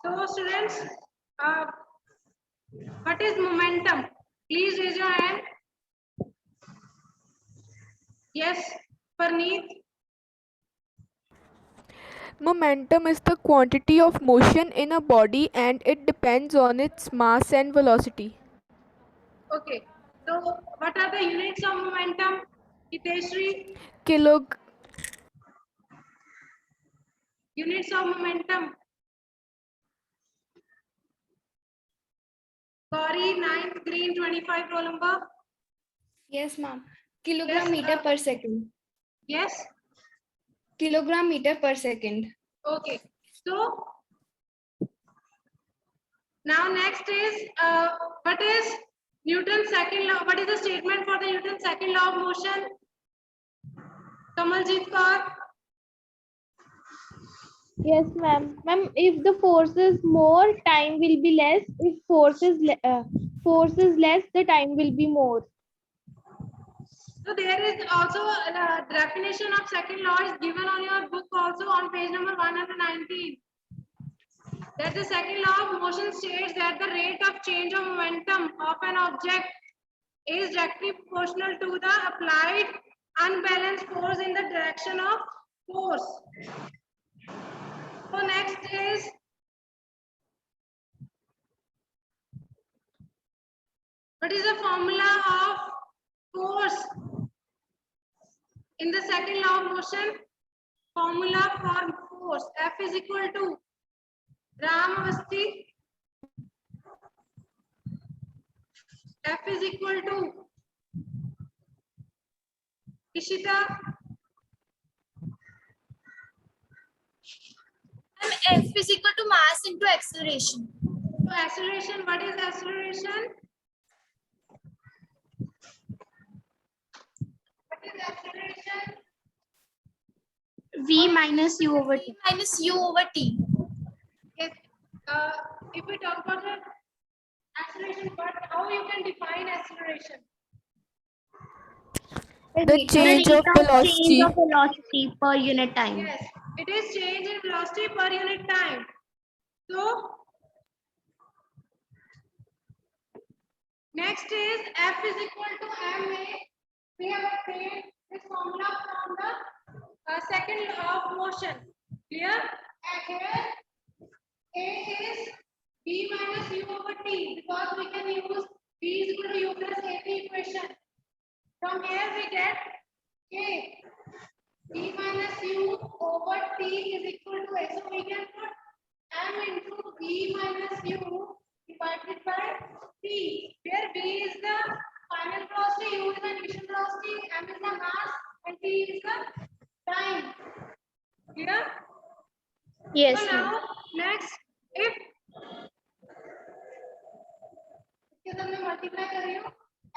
So students, uh, what is momentum? Please raise your hand. Yes, Parneet. Momentum is the quantity of motion in a body and it depends on its mass and velocity. Okay. So what are the units of momentum? Hiteshri, Kilog- units of momentum. Gauri, 9th green, 25 roll number. Yes, ma'am. Kilogram Yes, meter per second. Yes. Kilogram meter per second. Okay. So now next is what is Newton's second law? What is the statement for the Newton's second law of motion? Kamaljeet Kaur. Yes, ma'am. Ma'am, if the force is more, time will be less. If force is less, the time will be more. So there is also a definition of second law is given on your book also on page number 119. That the second law of motion states that the rate of change of momentum of an object is directly proportional to the applied unbalanced force in the direction of force. So next is what is the formula of force in the second law of motion? Formula for force F is equal to Ram Avasti. F is equal to Ishita. And F is equal to mass into acceleration. So acceleration, what is acceleration? What is acceleration? V minus U over T. Minus U over T. Yes. If we talk about the acceleration, how you can define acceleration? the change of velocity. velocity per unit time. Yes, it is change in velocity per unit time. So next is F is equal to ma. We have obtained this formula from the second law of motion. Clear? And here A is B minus U over T because we can use B is equal to U plus AP equation. From here we get K. B minus U over T is equal to A. So we can put M into B minus U divided by T, where B is the final velocity, U is the initial velocity, M is the mass, and T is the time. Clear? Yes, So ma'am. now next, if इसके साथ मैं multiply कर रही हूँ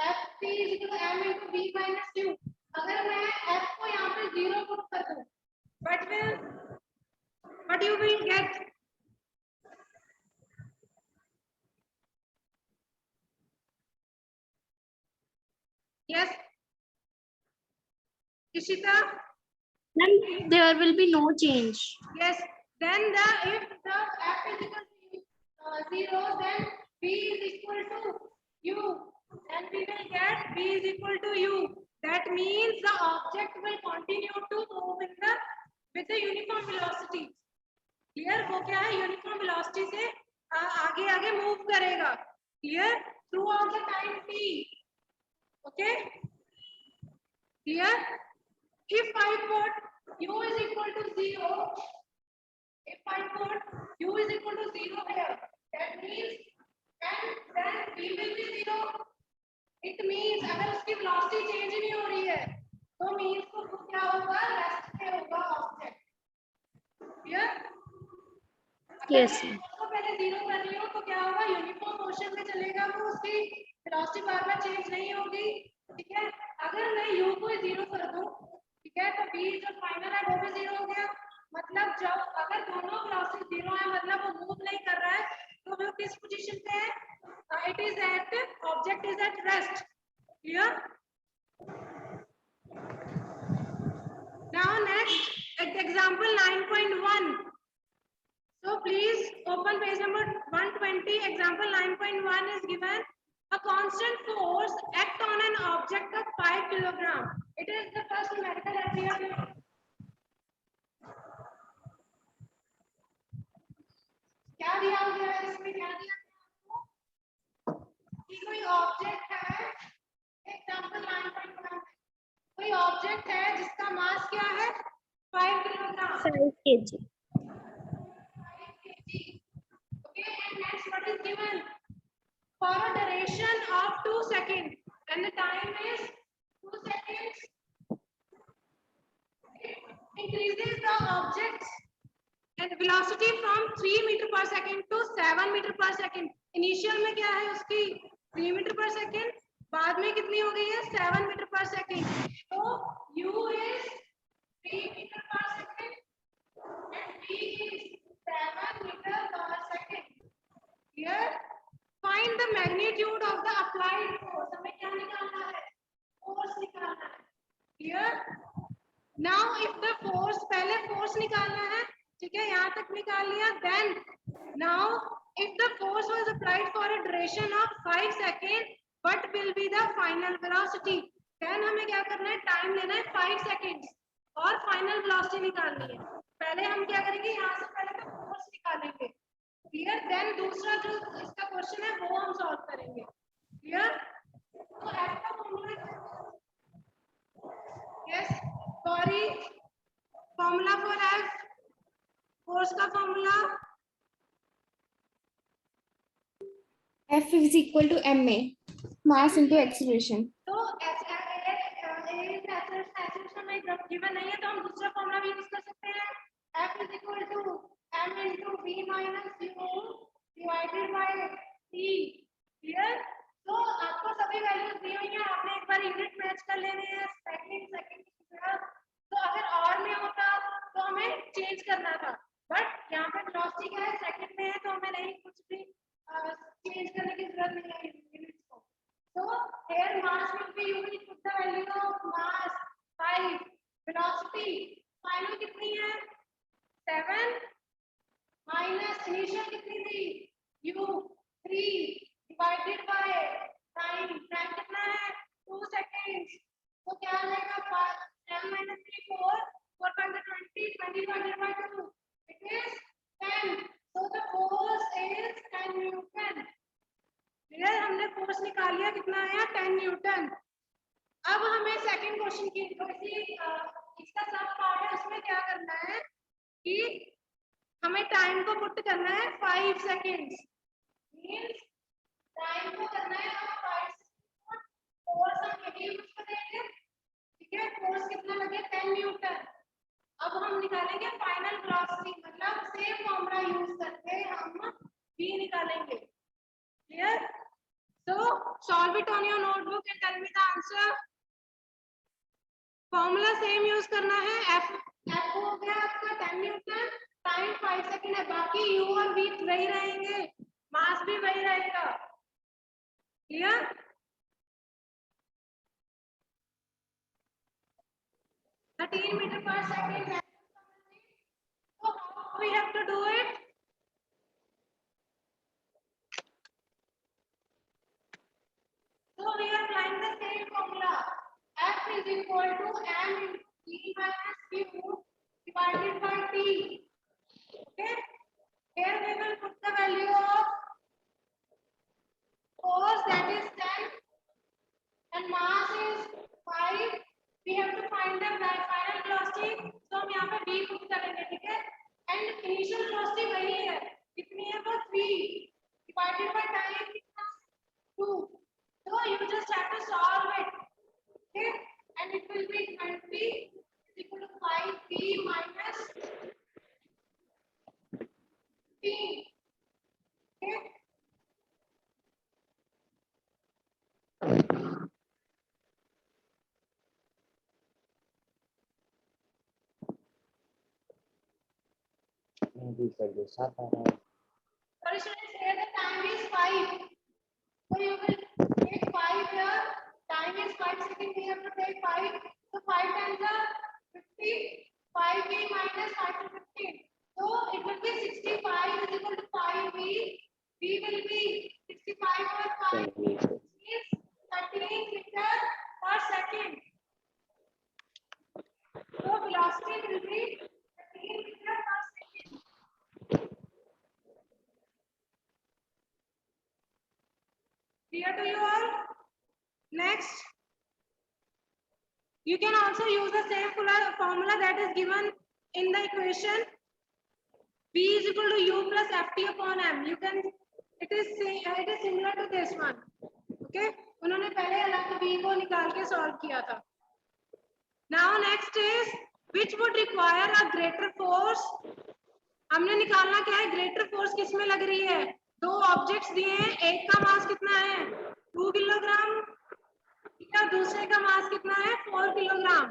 F T is equal to M into B minus U. अगर मैं F को यहाँ पे 0 पुट कर दूँ, what you will get? Yes, Ishita. Then there will be no change. Yes. Then if the F is equal to 0, then B is equal to U, and we will get B is equal to U. That means the object will continue to move with the uniform velocity. Clear? वो क्या है? Uniform velocity से आगे आगे move करेगा. Clear? Throughout the time t. Okay? Clear? If I put U is equal to 0, if I put U is equal to 0 here, that means and then V will be 0. It means अगर उसकी velocity change ही नहीं हो रही है, तो means को क्या होगा? Rest पे होगा object. Clear? Yes. तो पहले 0 कर रही हो तो क्या होगा? यूनिफॉर्म मोशन में चलेगा वो, उसकी वेलोसिटी बार-बार चेंज नहीं होगी. ठीक है? अगर मैं U को 0 कर दूं, ठीक है, तो B जो फाइनल है वो भी 0 हो गया. मतलब जब अगर दोनों वेलोसिटी 0 है, मतलब वो मूव नहीं कर रहा है, तो वो किस पोजीशन पे है? It is at object is at rest. Clear? Now next, at example 9.1. So please open page number 120. Example 9.1 is given. A constant force act on an object of 5 kilogram. It is the first numerical that we are doing. क्या दिया गया है इसमें, क्या दिया गया आपको कि कोई ऑब्जेक्ट है, एग्जांपल 9.1, कोई ऑब्जेक्ट है जिसका मास क्या है 5 kilogram, 5 kg. 5 kg. Okay, and next what is given? For a duration of 2 seconds and the time is 2 seconds, it increases the object and velocity from 3 meter per second to 7 meter per second. Initial में क्या है उसकी 3 metre per second, बाद में कितनी हो गई है 7 मीटर पर सेकेंड. तो u is 3 metre per second and v is 7 metre per second. Here find the magnitude of the applied force. हमें क्या निकालना है, फोर्स निकालना है. Here now if the force, पहले फोर्स निकालना है, ठीक है, यहाँ तक निकाल लिया. Then now if the force was applied for a duration of 5 seconds, what will be the final velocity? Then हमें क्या करना है, टाइम लेना है 5 seconds और फाइनल वेलोसिटी निकालनी है. पहले हम क्या करेंगे, यहाँ से पहले तो फोर्स निकालेंगे. क्लियर? देन दूसरा जो इसका क्वेश्चन है वो हम सॉल्व करेंगे. क्लियर? तो F का formula, yes sorry, formula for F, force का formula F is equal to ma, mass into acceleration. तो एक्सेलरेशन में गिवन नहीं है तो हम दूसरा फॉर्मूला भी यूज कर सकते हैं. F is equal to m into v minus u divided by t. Clear? तो आपको सभी वैल्यूज दी हुई हैं, आपने एक बार यूनिट मैच कर लेने हैं सेकंड की तरह. तो अगर और में होता तो हमें चेंज करना था, बट यहाँ पे वेलोसिटी क्या है सेकंड में है, तो हमें नहीं कुछ भी चेंज करने की जरूरत नहीं है यूनिट्स को. So here mass will be, you will put the value of mass 5, velocity final कितनी है 7 minus initial कितनी थी u 3 divided by time, time कितना है 2 seconds. तो क्या आ जाएगा 10 minus 3 4, 4 5 20, 20 divided by 2, it is 10. So the force is 10 Newton. Clear? हमने फोर्स निकाल लिया, कितना आया 10 न्यूटन. अब हमें सेकंड क्वेश्चन की इसका सब पार्ट है, उसमें क्या करना है कि हमें टाइम को पुट करना है 5 सेकंड्स. मींस टाइम को करना है हम 5 सेकंड, फोर्स हम यही यूज करेंगे. ठीक है, फोर्स कितना लगे 10 न्यूटन. अब हम निकालेंगे फाइनल वेलोसिटी, मतलब सेम फॉर्मूला यूज करके हम v निकालेंगे. Clear? So solve it on your notebook and tell me the answer. Formula same use करना है. F हो गया आपका 10 न्यूटन, टाइम 5 सेकंड है, बाकी u और v वही रहेंगे, मास भी वही रहेगा. Clear? The 13 metre per second है. So how we have to do it? So we are applying the same formula. F is equal to m into t minus q divided by t. Okay. Here we will put the value of force, that is 10, and mass is 5. We have to find the final velocity. So हम यहाँ पे v put करेंगे, ठीक है? And initial velocity वही है, कितनी है वो 3 divided by time कितना 2. So you just have to solve it. Okay, and it will be 20 is equal to 5p minus 15. Okay. Sorry, students, here the time is 5. So you will take 5 here. Time is 5 seconds. We have to take 5. So 5 times are 50. 5p minus 5 to 15. So it will be 65 is equal to 5v. V will be 65 over 5 means 13 meter per second. So velocity will be 13 meter per second. Clear to you all? Next, you can also use the same formula that is given in the equation. V is equal to u plus ft upon m. You can, it is similar to this one. Okay, उन्होंने पहले अलग v को निकाल के solve किया था. Now next is which would require a greater force. हमने निकालना क्या है, ग्रेटर फोर्स किस में लग रही है. दो ऑब्जेक्ट्स दिए हैं, एक का मास कितना है 2 किलोग्राम या दूसरे का मास कितना है 4 kilogram,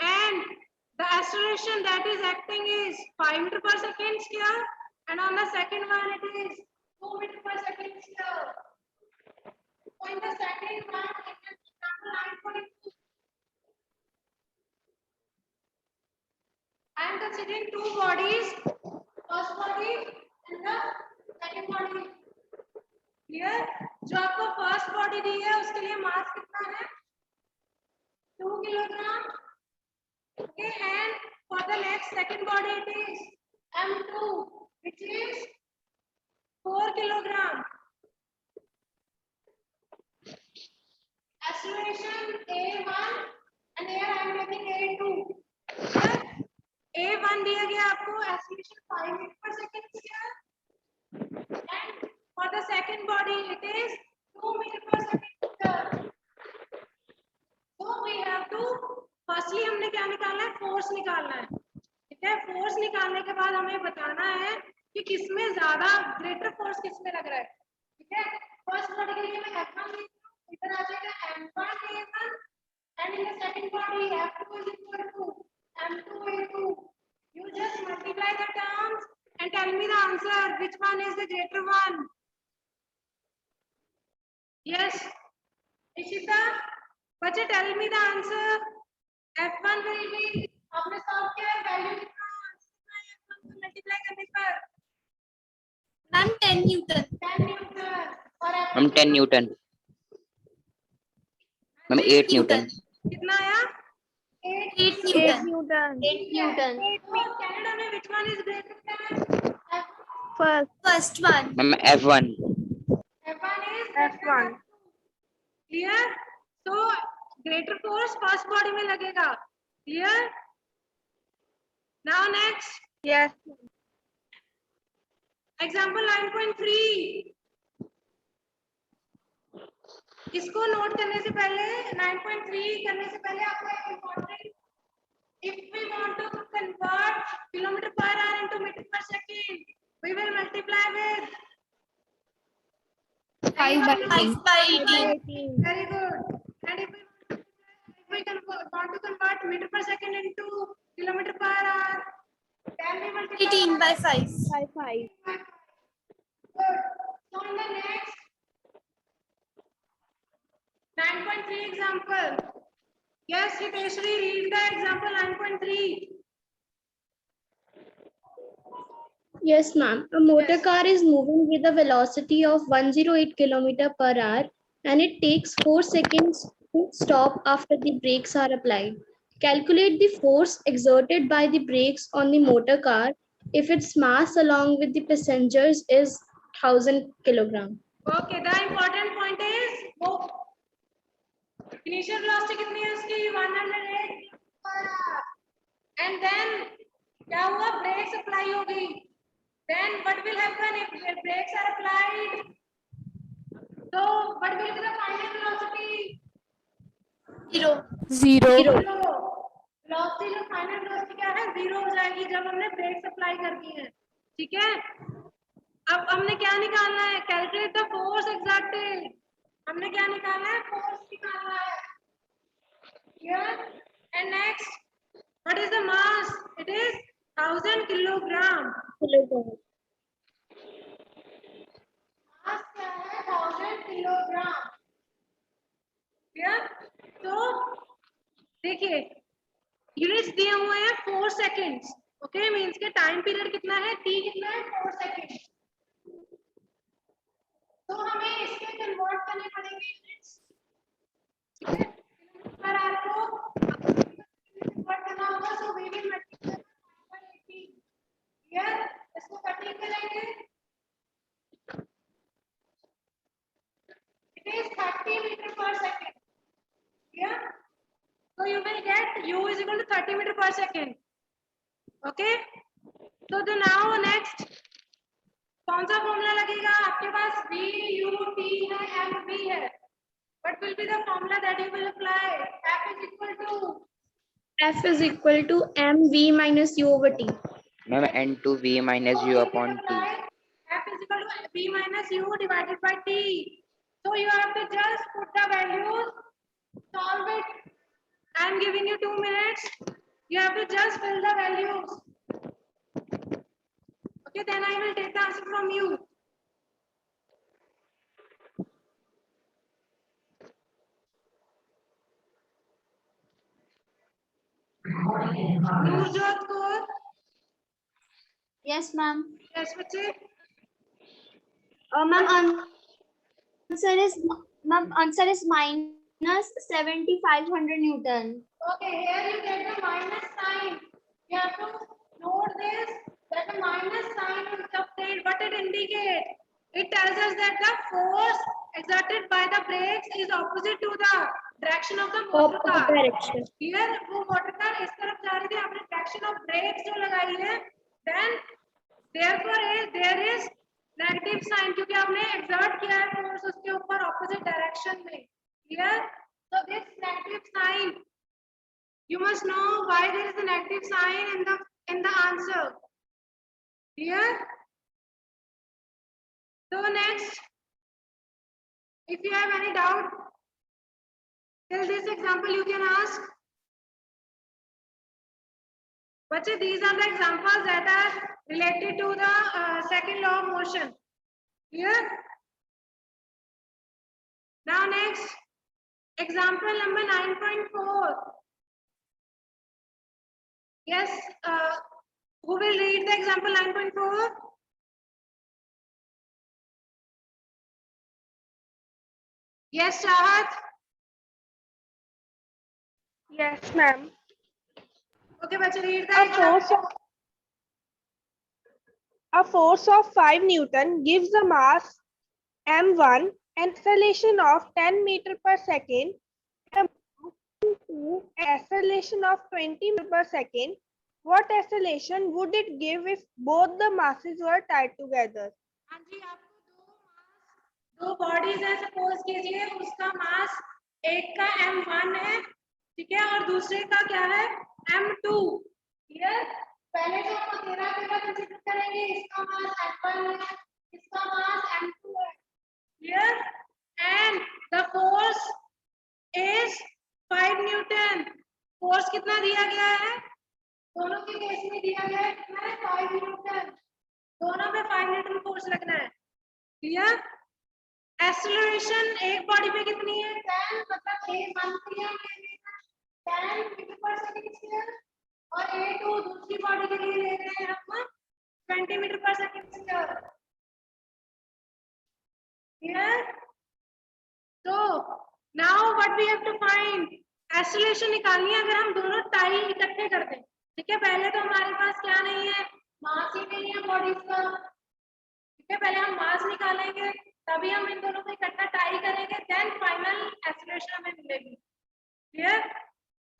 and the acceleration that is acting is 5 meter per second square, and on the second one it is 2 meter per second square. So in the second one it is example 9.2. I am considering two bodies, first body and the second body. Clear? जो आपको first body दी है उसके लिए मास कितना है 2 kilogram. Okay, and for the next second body it is M2, which is 4 kilogram. Acceleration A1 and here I am taking A2. A1 दिया गया आपको acceleration 5 meter per second square, and for the second body it is 2 meter per second square. So we have to firstly हमने क्या निकालना है, force निकालना है. ठीक है, फोर्स निकालने के बाद हमें बताना है कि किसमें ज्यादा ग्रेटर फोर्स किसमें लग रहा है. ठीक है, फर्स्ट बॉडी के लिए मैं F1 इधर आ जाएगा M1 A1 and in the second body F2 is equal to M2 A2. You just multiply the terms and tell me the answer, which one is the greater one. Yes, Ishita, बच्चे tell me the answer. F1 will be, आपने solve किया है, value कितना है F1 को multiply करने पर ma'am 10 Newton. 10 Newton और हम 10 न्यूटन मैम 8 न्यूटन. कितना आया 8 8 न्यूटन. Newton. 8 न्यूटन. कनाडा में which one is greater than First. First one. Ma'am F1. F1 is F1. clear. So greater force first body में लगेगा. Clear? Now next Yes. example 9.3. इसको note करने से पहले 9.3 करने से पहले आपको एक important, if we want to convert kilometer per hour into meter per second, we will multiply with 5 by 18. very good. And if we want to convert meter per second into kilometer per hour, then we multiply 18 by 5. By 5. Good. So in the next 9.3 example. Yes, Hiteshri, read the example 9.3. Yes, ma'am. A motor car is moving with a velocity of 108 km per hour and it takes 4 seconds to stop after the brakes are applied. Calculate the force exerted by the brakes on the motor car if its mass along with the passengers is 1000 kilogram. Okay, the important point is वो initial velocity कितनी है उसकी 108 per hour. And then क्या हुआ, brakes apply हो गई. Then what will happen if brakes are applied? So what will be the final velocity? 0. 0. Velocity जो final velocity क्या है 0 हो जाएगी जब हमने brakes apply कर दी है. ठीक है, अब हमने क्या निकालना है, calculate the force exerted. हमने क्या निकालना है, force निकालना है. Here and next, what is the mass? It is 1000 kilogram. मास क्या है 1000 किलोग्राम. क्लियर? तो देखिए यूनिट्स दिए हुए हैं 4 सेकेंड्स. ओके मींस के टाइम पीरियड कितना है, टी कितना है, 4 सेकेंड। तो हमें इसके कन्वर्ट करने पड़ेंगे यूनिट्स, ठीक है। पर आपको कन्वर्ट करना होगा, so we will multiply by 80। Clear, इसको कटिंग करेंगे, it is 30 metre per second. Clear, so you will get u is equal to 30 meter per second. Okay, so the now next कौन सा फॉर्मूला लगेगा आपके पास, v u t है, m v है, what will be the formula that you will apply? F is equal to mv minus u over t. Ma'am, N2V minus U upon T. F is equal to v minus u divided by t, so you have to just put the values, solve it. I am giving you 2 minutes, you have to just fill the values. Okay, then I will take the answer from you. Nurjot Kaur, Yes, ma'am. yes बच्चे, Ma'am, answer is minus 7500 Newton. okay, here you get the minus sign, you have to note this, that the minus sign is obtained. What it indicates, it tells us that the force exerted by the brakes is opposite to the direction of the motor car. Opposite direction. Here वो motor car इस तरफ जा रही थी, आपने direction of breaks जो लगाई है, then therefore there is negative sign, क्योंकि आपने एक्सर्ट किया है फोर्स उसके ऊपर ऑपोजिट डायरेक्शन में। Clear, so this negative sign, you must know why there is a negative sign in the answer. Clear, so next, if you have any doubt till this example you can ask. But these are the examples that are related to the second law of motion. Clear, now next example number 9.4. Yes, who will read the example 9.4? Yes, Chahat. Yes, ma'am. Okay, bache, read the A example. force of 5 Newton gives a mass m1 and acceleration of 10 meter per second, and acceleration of 20 meter per second. What acceleration would it give if both the masses were tied together? हाँ जी, आपको दो bodies है, suppose कीजिए उसका मास एक का m1 है, ठीक है, और दूसरे का क्या है, m2। क्लियर, पहले जो हम अकेला अकेला कंसीडर करेंगे, इसका मास m1 है, इसका मास m2 है। Clear, and the force is 5 Newton. Force कितना दिया गया है, दोनों के केस में दिया गया है, कितना है, 5 न्यूटन, दोनों में 5 न्यूटन फोर्स लगना है। क्लियर, एक्सेलरेशन एक बॉडी पे कितनी है, 10, मतलब a1 के लिए 10 मीटर पर सेकंड स्क्वायर, और a2 दूसरी बॉडी के लिए ले रहे हैं हम 20 metre per second square. Clear, तो now what we have to find, acceleration निकालनी है अगर हम दोनों टाई इकट्ठे कर दें। ठीक है, पहले तो हमारे पास क्या नहीं है, मास ही नहीं है बॉडीज का। ठीक है, पहले हम मास निकालेंगे, तभी हम इन दोनों को इकट्ठा टाई करेंगे, देन फाइनल एक्सेलरेशन हमें मिलेगी। क्लियर,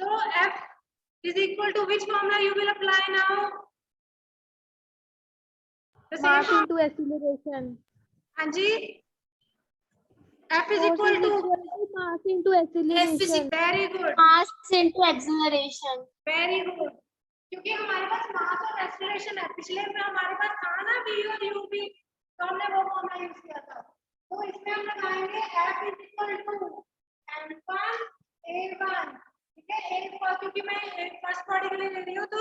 तो F is equal to which formula you will apply now? The same Mass formula. into acceleration. हाँ जी, F is Force equal is to, equal to mass into acceleration. very good, Mass into acceleration. very good, क्योंकि हमारे पास मास और acceleration है, पिछले में हमारे पास था ना v और u भी, तो हमने वो फॉर्मूला यूज किया था, तो इसमें हम लगाएंगे F is equal to m1 a1। ठीक है, एक क्योंकि मैं एक फर्स्ट बॉडी के लिए ले रही हूँ, तो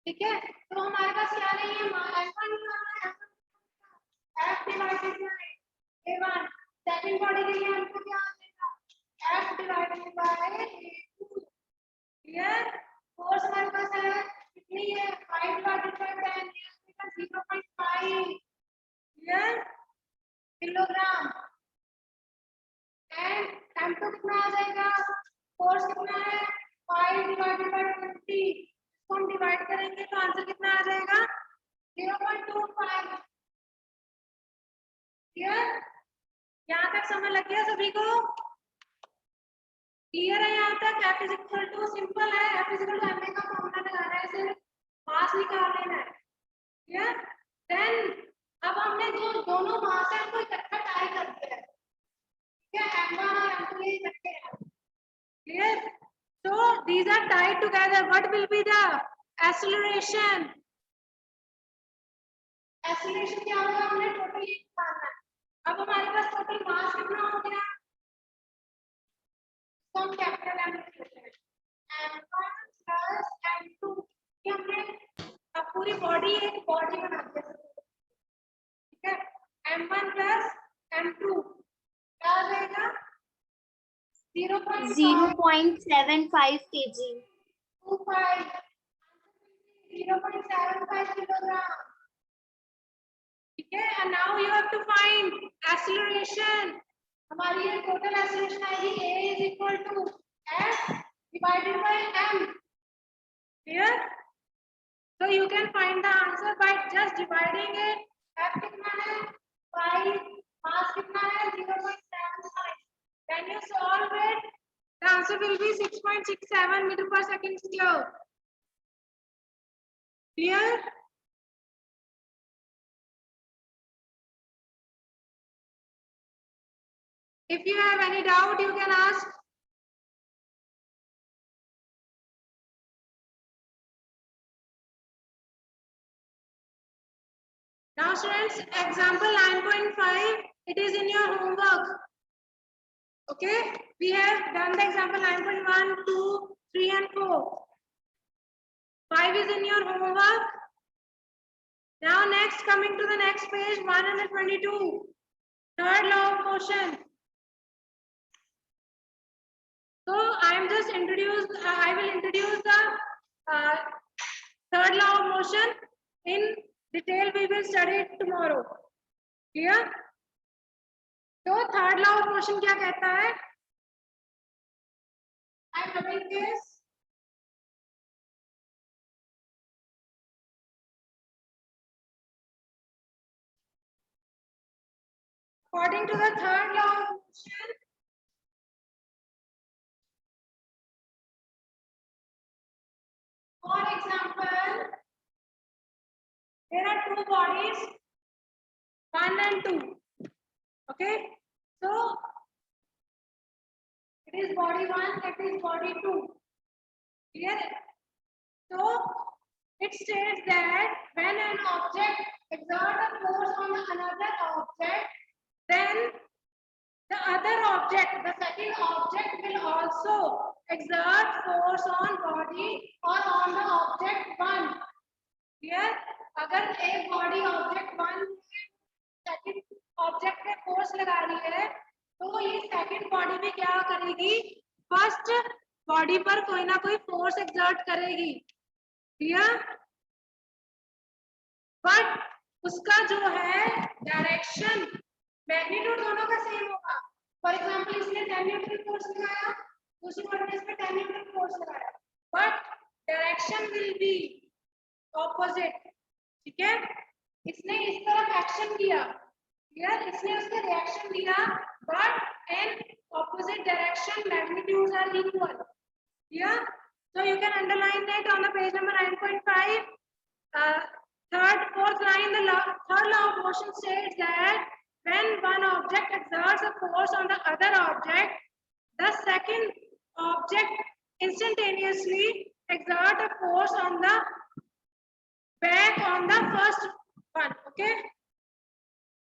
ठीक है, तो हमारे पास क्या नहीं है, m1 F divided bye a1, second body के लिए हमको क्या आएगा, F divided bye a2। Clear, force हमारे पास है here किलोग्राम एंड m2 कितना आ जाएगा, फोर्स कितना है 5 डिवाइडेड बाय 20, इसको हम डिवाइड करेंगे तो आंसर कितना आ जाएगा 0.25। क्लियर, यहाँ तक समझ लग गया सभी को, क्लियर है यहाँ तक। F is equal to simple है, F is equal to ma का फॉर्मूला लगाना है, सिर्फ मास निकाल लेना है। क्लियर, देन अब हमने जो दोनों मास है उनको इकट्ठा टाई कर दिया है, ठीक है, m1 और m2 इकट्ठे हैं। Clear, so these are tied together, what will be the acceleration? Acceleration क्या होगा, हमने टोटली निकालना है। अब हमारे पास टोटल मास कितना हो गया, तो हम कैपिटल M लिख लेते हैं, m1 प्लस m2, ये हमने अब पूरी बॉडी एक बॉडी बना दिया, ठीक है, m1 प्लस m2 क्या आ जाएगा 0.5 0.75 kg. 0.75 किलोग्राम, ठीक है। And now you have to find acceleration, हमारी ये टोटल एक्सीलरेशन आएगी a is equal to f divided by m। Clear, so you can find the answer by just dividing it। f कितना है 5, मास कितना है 0.75, then you solve it, the answer will be 6.67 meter per second square। clear, if you have any doubt you can ask। Now students, example 9.5, it is in your homework, okay, we have done the example 9.1, 2, 3 and 4, 5 is in your homework। Now next, coming to the next page 122, third law of motion। So I am just introduced, I will introduce the third law of motion in detail, we will study it tomorrow। clear, तो third law of motion क्या कहता है, I am doing this, according to the third law of motion, for example there are two bodies 1 and 2, okay, so it is body 1, it is body 2, clear, so it states that when an object exerts a force on another object, then the other object, the second object will also exert force on body or on the object 1। clear, अगर एक body object 1 second object पे force लगा रही है तो ये second body भी क्या करेगी, फर्स्ट बॉडी पर कोई ना कोई फोर्स एक्सर्ट करेगी। क्लियर, बट उसका जो है डायरेक्शन, मैग्नीट्यूड दोनों का सेम होगा। फॉर एग्जांपल इसने 10 न्यूटन फोर्स लगाया, दूसरी बॉडी ने इस पे 10 न्यूटन फोर्स लगाया, but direction will be opposite. ठीक है, इसने इस तरफ एक्शन किया, क्लियर, इसने उसका रिएक्शन दिया, but in opposite direction magnitudes are equal. Clear, so you can underline it on the page number 9.5. Fourth line, the third law of motion states that when one object exerts a force on the other object, the second object instantaneously exerts a force on the back on the first one. Okay,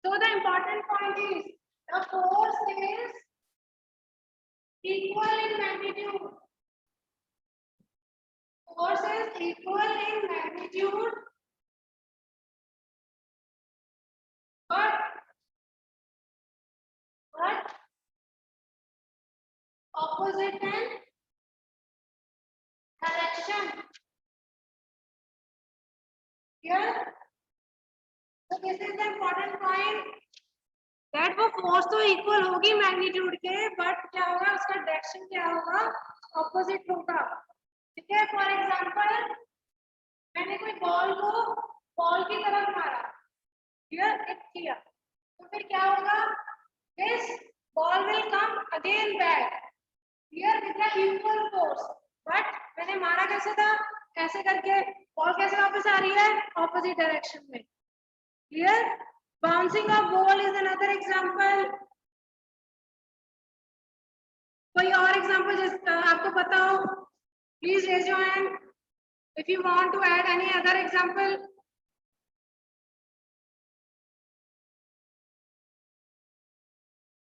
so the important point is the force is equal in magnitude. Force is equal in magnitude, but opposite in direction. Here, the this is the important point that वो force तो equal होगी magnitude के, but क्या होगा, उसका direction क्या होगा, opposite होगा। ठीक है, फॉर एग्जांपल मैंने कोई बॉल को बॉल की तरफ मारा, क्लियर, हिट किया, तो फिर क्या होगा, this ball will come again back, clear, with the equal force, but मैंने मारा कैसे था, ऐसे करके, बॉल कैसे वापस आ रही है, ऑपोजिट डायरेक्शन में, clear. Bouncing of ball is another example. कोई और एग्जांपल जिस आपको पता हो, please raise your hand if you want to add any other example.